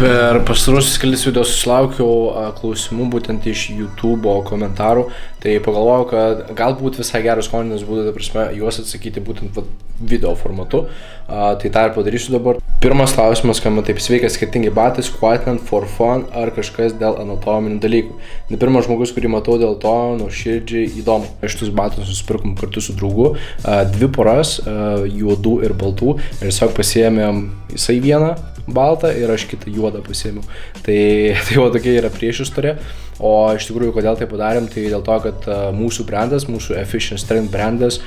Per pastaruosius kelis video susilaukiau klausimų būtent iš YouTube komentarų, tai pagalvojau, kad galbūt visai geras skoninis būtų, ta prasme, juos atsakyti būtent video formatu. Tai tą ir padarysiu dabar. Pirmas klausimas, kam taip sveikas, skirtingi batai, squatinant for fun ar kažkas dėl anatominių dalykų. Ne pirmas žmogus, kurį matau, dėl to nuoširdžiai įdomu. Šitus batus susipirkom kartu su draugu, dvi poras, juodų ir baltų, ir tiesiog pasiėmėm jisai vieną baltą ir aš kitą juodą pasiėmiau. Tai tokia yra priešistorė. O iš tikrųjų, kodėl tai padarėm, tai dėl to, kad mūsų brandas, mūsų Efficient Strength brandas,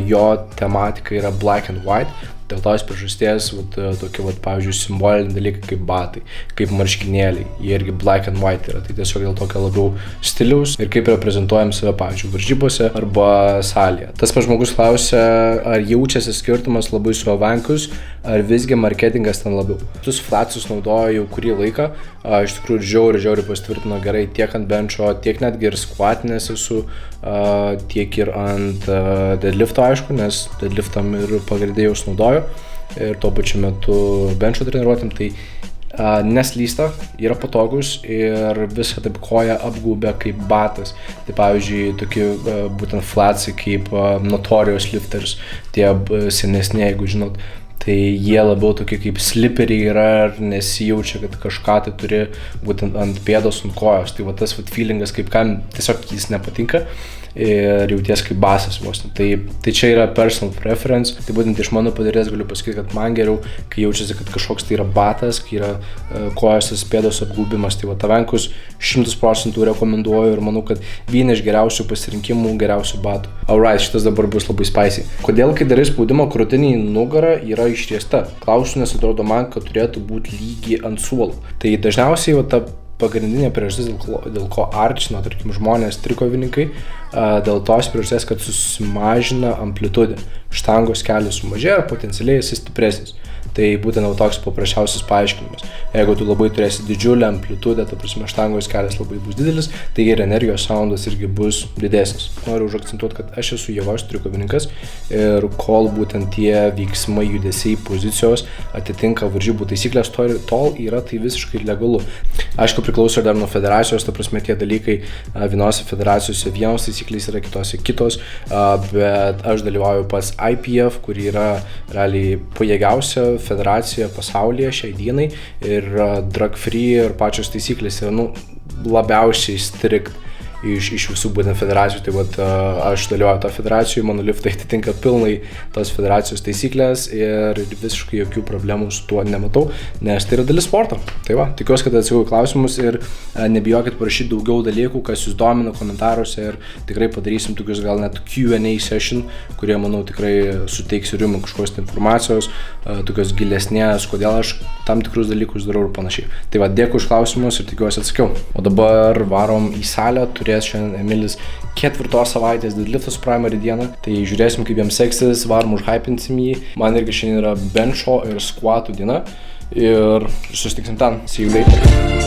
jo tematika yra black and white. Dėl tos priežasties tokie, pavyzdžiui, simboliniai dalykai kaip batai, kaip marškinėliai, jie irgi black and white yra. Tai tiesiog dėl tokio labiau stiliaus ir kaip reprezentuojam save, pavyzdžiui, varžybose arba salėje. Tas pats žmogus klausia, ar jaučiasi skirtumas labai su Avankus, ar visgi marketingas ten labiau. Tuos flatsus naudoju jau kurį laiką, iš tikrųjų žiauriai pasitvirtino gerai tiek ant benčo, tiek netgi ir squatinės esu, tiek ir ant deadlifto, aišku, nes deadliftam ir pagrindai jau naudoju. Ir tuo pačiu metu benčo treniruotėm, tai neslysta, yra patogus ir visą taip koja apgaubia kaip batas. Tai pavyzdžiui, tokie būtent flatsai kaip Notorious Lifters, tie senesni, jeigu žinot, tai jie labiau tokie kaip sliperiai yra ir nesijaučia, kad kažką tai turi būtent ant pėdos, ant kojos. Tai tas feelingas, kaip kam tiesiog jis nepatinka ir jauties kaip basas vos. Tai čia yra personal preference. Tai būtent iš mano patirties galiu pasakyti, kad man geriau, kai jaučiasi, kad kažkoks tai yra batas, kai yra kojos pėdos apgaubimas. Tai Avankus 100% rekomenduoju ir manau, kad vienas iš geriausių pasirinkimų, geriausių batų. Alright, šitas dabar bus labai spicy. Kodėl, kai darai spaudimą, krūtinė nugara yra ištiesta? Klausiu, nes atrodo man, kad turėtų būti lygiai ant suolo. Tai dažniausiai ta pagrindinė priežastis, dėl ko arčina, tarkim, žmonės trikovininkai, dėl tos priežasties, kad susimažina amplitudė. Štangos kelias sumažėja ir potencialiai esi stipresnis. Tai būtent toks paprasčiausias paaiškinimas. Jeigu tu labai turėsi didžiulę amplitudę, ta prasme štangos kelias labai bus didelis, tai ir energijos soundas irgi bus didesnis. Noriu užakcentuoti, kad aš esu jėgos trikovininkas ir kol būtent tie veiksmai, judesiai, pozicijos atitinka varžybų taisyklės, tol yra tai visiškai legalu. Aišku, priklauso dar nuo federacijos, ta prasme tie dalykai vienose federacijose vienos taisyklės yra, kitose kitos, bet aš dalyvauju pas IPF, kuri yra realiai pajėgiausia federacija pasaulyje šiai dienai ir drug free ir pačios taisyklės yra labiausiai strikt iš visų būtent federacijų. Tai aš dalyvauju tą federacijų, mano liftai atitinka pilnai tos federacijos taisyklės ir visiškai jokių problemų su tuo nematau, nes tai yra dalis sporto. Tai tikiuosi, kad atsakiau klausimus ir nebijokit parašyti daugiau dalykų, kas jūs domina komentaruose ir tikrai padarysim tokius gal net Q&A session, kurie, manau, tikrai suteiks ir jums kažkokios informacijos, tokios gilesnės, kodėl aš tam tikrus dalykus darau ir panašiai. Tai dėkui už klausimus ir tikiuosi atsakiau. O dabar varom į salę, šiandien Emilis 4 savaitės deadliftas primary dieną, tai žiūrėsim, kaip jiems seksis, varom užhypinsim jį. Man irgi šiandien yra benčo ir squatų diena ir susitiksim ten. See you later.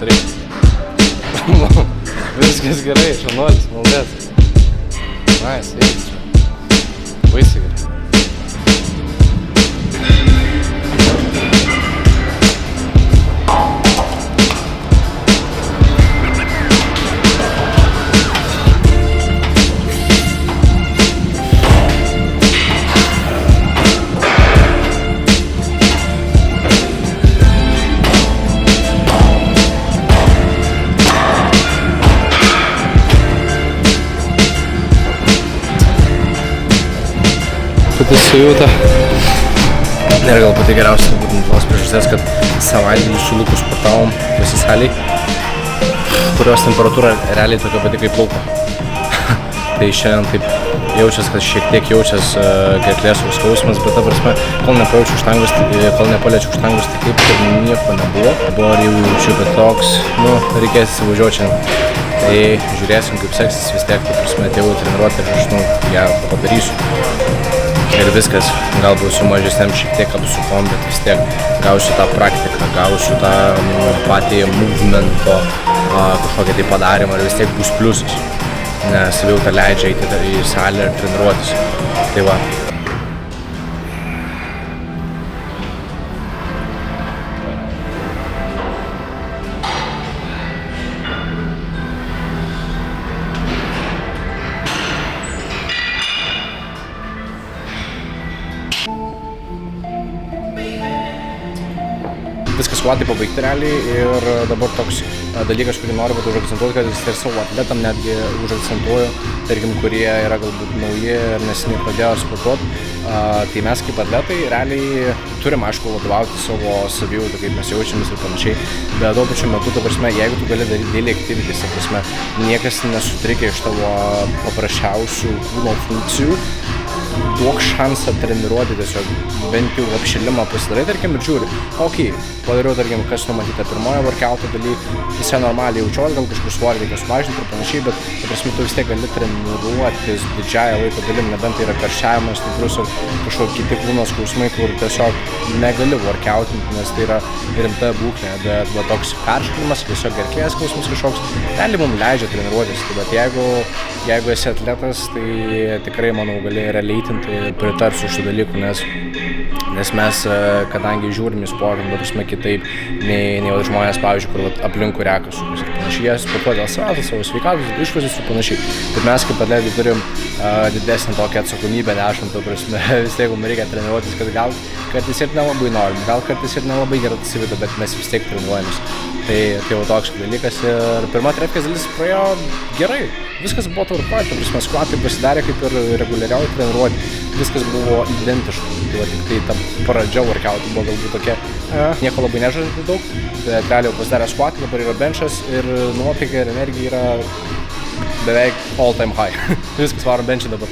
reikia. Viskas gerai, šaunuolis, maldės. Nice, eis čia. Baisiai gerai. Pati sujuta. Ir gal pati geriausia būtent tos priežastės, kad savaitgalį su Luku sportavom pasisaliai, kurios temperatūra realiai tokia pati kaip lauko. Tai šiandien taip jaučias, kad šiek tiek jaučias gerklės skausmas, bet ta prasme, kol nepajaučiu štangos, kol nepaliečiu štangos, tai kaip ir nieko nebuvo. Dabar jau jaučiu, bet toks, reikės įsivažiuoti šiandien. Tai žiūrėsim, kaip seksis, vis tiek, ta prasme, atėjau treniruoti ir aš, ją padarysiu. Ir viskas, galbūt su mažesniam šiek tiek apsukom, bet vis tiek gausiu tą praktiką, gausiu tą patį movemento, kažkokią tai padarymą ir vis tiek bus pliusas, nes savijauta leidžia eiti į salę ir treniruotis. Tai va. Viskas squatai pabaigti realiai ir dabar toks dalykas, kurį noriu užakcentuoti, kad jis ir savo atletam netgi užakcentuoju, tarkim, kurie yra galbūt nauji ir neseniai pradėjo sportuoti. Tai mes kaip atletai realiai turim, aišku, vadovauti savo savijautą, kaip mes jaučiamės ir panašiai, bet tuo pačiu metu, ta prasme, jeigu tu gali daryti daily activities, ta prasme, niekas nesutrikė iš tavo paprasčiausių kūno funkcijų, duok šansą treniruoti tiesiog, bent jau apšilimą pasidarai, tarkim, ir žiūri, padariau, tarkim, kas numatyta pirmojo workouto daly, visai normaliai jaučiuos, gal kažkur svorį reikia sumažinti ir panašiai, bet, ta prasme, tu vis tiek gali treniruotis didžiąją laiko dalim, nebent tai yra karščiavimas, stiprus ar kažkokie kiti kūno skausmai, kur tiesiog negali workoutinti, nes tai yra rimta būklė, bet va, toks peršalimas, tiesiog gerklės skausmas kažkoks, realiai mums leidžia treniruotis, tai, bet jeigu esi atletas, tai tikrai, manau, gali realiaitinti ir pritarsiu šių dalykų, nes mes, kadangi žiūrim į sportą, prasme, kitaip nei žmonės, pavyzdžiui, kur aplinkui rekas ir panašiai, jie sportuoja dėl savo sveikatos, išvaizdos ir panašiai. Bet mes kaip atletai turim didesnį tokią atsakomybę nešant, ta prasme, vis tiek mums reikia treniruotis, kad gal kartais ir nelabai norim, gal kartais ir nelabai gerai savita, bet mes vis tiek treniruojamės. Tai jau toks dalykas ir pirma trepkės dalis praėjo gerai. Viskas buvo tvarkoj, ta prasme, squatai pasidarė kaip ir reguliariauji treniruoti. Viskas buvo identiška. Tai va, tik tai ta pradžia workoutų buvo galbūt tokia, nieko labai nežadanti daug, bet realiai pasidarė squatai, dabar yra benchas ir nuotaika ir energija yra beveik all time high. Viskas varom benchą dabar.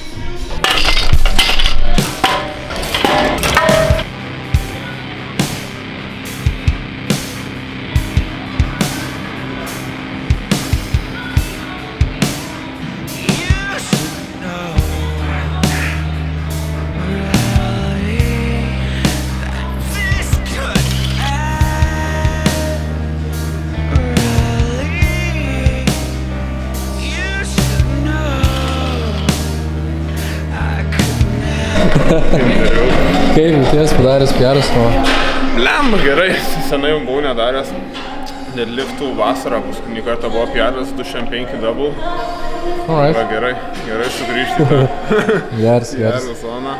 Kaip jauties padaręs PR'us? Blemba, gerai, senai jau buvau nedaręs. Deadliftų vasarą, paskutinį kartą buvo PR'as 205 double. Va, gerai sugrįžti tą Geras. zoną.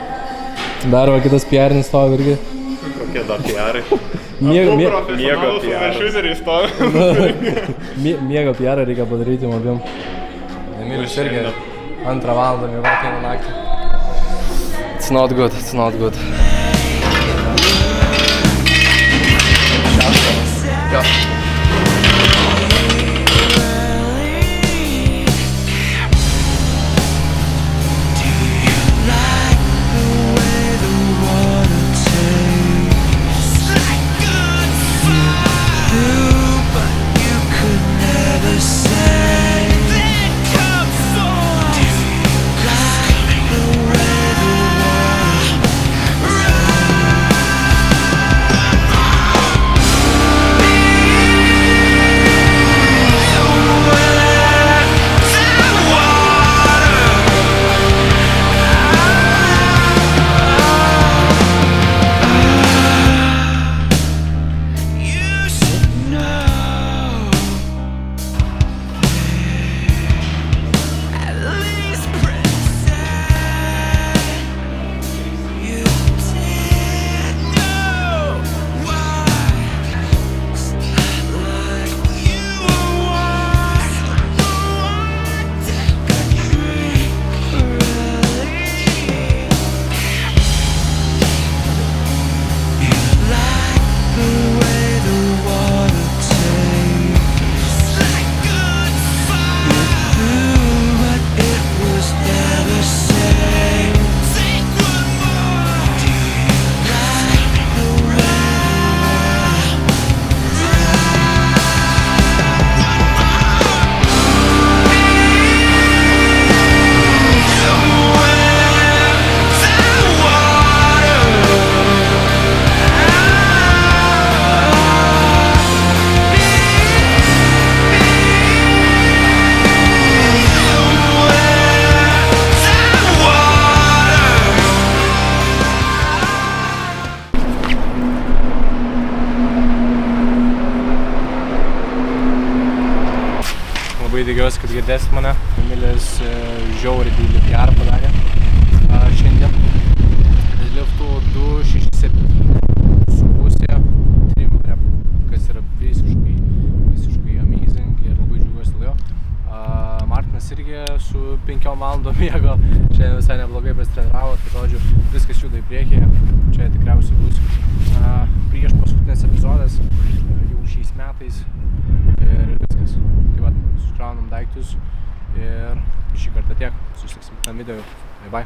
Dar va kitas PR'nis stovi irgi. Kokie dar PR'ai? Miego šuteriai stovi. Miego PR'ą reikia padaryti abiem. Emilis irgi 2 valandą miegoti vieną naktį. It's not good. labai dėgiuosi, kad girdėsit mane. Emilis žiauriai didelį PR padarė šiandien. Deadliftų 267,5 trim repų, kas yra visiškai amazing ir labai džiaugiuosi dėl jo. Martinas irgi su 5 valandom miego šiandien visai neblogai pasitreniravo, tai žodžiu, viskas juda į priekį. Čia tikriausiai bus prieš paskutinis epizodas jau šiais metais ir viskas. Tai va, sukraunam daiktus ir šį kartą tiek. Susitiksim kitam video. Bye bye.